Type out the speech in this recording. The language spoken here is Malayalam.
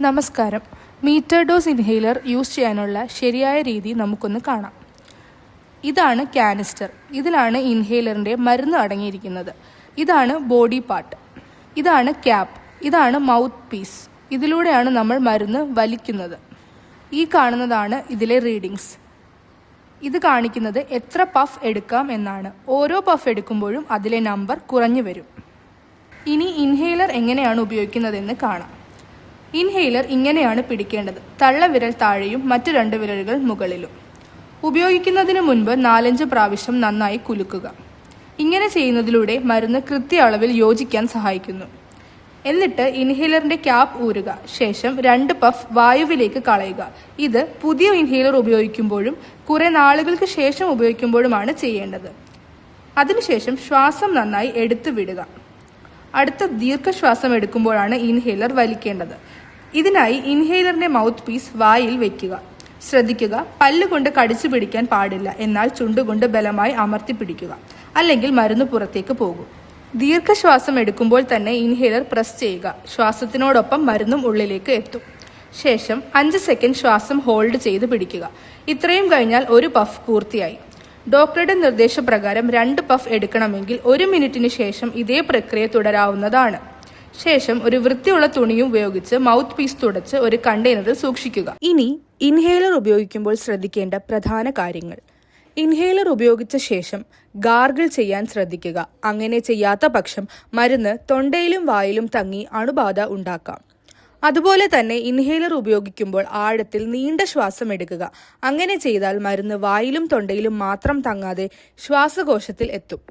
നമസ്കാരം. മീറ്റർ ഡോസ് ഇൻഹേലർ യൂസ് ചെയ്യാനുള്ള ശരിയായ രീതി നമുക്കൊന്ന് കാണാം. ഇതാണ് കാനിസ്റ്റർ. ഇതിലാണ് ഇൻഹേലറിൻ്റെ മരുന്ന് അടങ്ങിയിരിക്കുന്നത്. ഇതാണ് ബോഡി പാർട്ട്. ഇതാണ് ക്യാപ്പ്. ഇതാണ് മൗത്ത് പീസ്. ഇതിലൂടെയാണ് നമ്മൾ മരുന്ന് വലിക്കുന്നത്. ഈ കാണുന്നതാണ് ഇതിലെ റീഡിങ്സ്. ഇത് കാണിക്കുന്നത് എത്ര പഫ് എടുക്കാം എന്നാണ്. ഓരോ പഫ് എടുക്കുമ്പോഴും അതിലെ നമ്പർ കുറഞ്ഞു വരും. ഇനി ഇൻഹേലർ എങ്ങനെയാണ് ഉപയോഗിക്കുന്നതെന്ന് കാണാം. ഇൻഹേലർ ഇങ്ങനെയാണ് പിടിക്കേണ്ടത്. തള്ളവിരൽ താഴെയും മറ്റ് 2 വിരലുകൾ മുകളിലും. ഉപയോഗിക്കുന്നതിന് മുൻപ് 4-5 പ്രാവശ്യം നന്നായി കുലുക്കുക. ഇങ്ങനെ ചെയ്യുന്നതിലൂടെ മരുന്ന് കൃത്യ അളവിൽ യോജിക്കാൻ സഹായിക്കുന്നു. എന്നിട്ട് ഇൻഹേലറിന്റെ ക്യാപ്പ് ഊരുക. ശേഷം 2 പഫ് വായുവിലേക്ക് കളയുക. ഇത് പുതിയ ഇൻഹേലർ ഉപയോഗിക്കുമ്പോഴും കുറെ നാളുകൾക്ക് ശേഷം ഉപയോഗിക്കുമ്പോഴുമാണ് ചെയ്യേണ്ടത്. അതിനുശേഷം ശ്വാസം നന്നായി എടുത്തു വിടുക. അടുത്ത ദീർഘശ്വാസം എടുക്കുമ്പോഴാണ് ഇൻഹേലർ വലിക്കേണ്ടത്. ഇതിനായി ഇൻഹേലറിന്റെ മൗത്ത് പീസ് വായിൽ വയ്ക്കുക. ശ്രദ്ധിക്കുക, പല്ലുകൊണ്ട് കടിച്ചു പിടിക്കാൻ പാടില്ല. എന്നാൽ ചുണ്ടുകൊണ്ട് ബലമായി അമർത്തി പിടിക്കുക. അല്ലെങ്കിൽ മരുന്ന് പുറത്തേക്ക് പോകും. ദീർഘശ്വാസം എടുക്കുമ്പോൾ തന്നെ ഇൻഹേലർ പ്രസ് ചെയ്യുക. ശ്വാസത്തിനോടൊപ്പം മരുന്നും ഉള്ളിലേക്ക് എത്തും. ശേഷം 5 സെക്കൻഡ് ശ്വാസം ഹോൾഡ് ചെയ്ത് പിടിക്കുക. ഇത്രയും കഴിഞ്ഞാൽ 1 പഫ് പൂർത്തിയായി. ഡോക്ടറുടെ നിർദ്ദേശപ്രകാരം 2 പഫ് എടുക്കണമെങ്കിൽ 1 മിനിറ്റിന് ശേഷം ഇതേ പ്രക്രിയ തുടരാവുന്നതാണ്. ശേഷം ഒരു വൃത്തിയുള്ള തുണിയും ഉപയോഗിച്ച് മൗത്ത് പീസ് തുടച്ച് ഒരു കണ്ടെയ്നറിൽ സൂക്ഷിക്കുക. ഇനി ഇൻഹേലർ ഉപയോഗിക്കുമ്പോൾ ശ്രദ്ധിക്കേണ്ട പ്രധാന കാര്യങ്ങൾ. ഇൻഹേലർ ഉപയോഗിച്ച ശേഷം ഗാർഗിൾ ചെയ്യാൻ ശ്രദ്ധിക്കുക. അങ്ങനെ ചെയ്യാത്ത പക്ഷം മരുന്ന് തൊണ്ടയിലും വായിലും തങ്ങി അണുബാധ ഉണ്ടാക്കാം. അതുപോലെ തന്നെ ഇൻഹേലർ ഉപയോഗിക്കുമ്പോൾ ആഴത്തിൽ നീണ്ട ശ്വാസം എടുക്കുക. അങ്ങനെ ചെയ്താൽ മരുന്ന് വായിലും തൊണ്ടയിലും മാത്രം തങ്ങാതെ ശ്വാസകോശത്തിൽ എത്തും.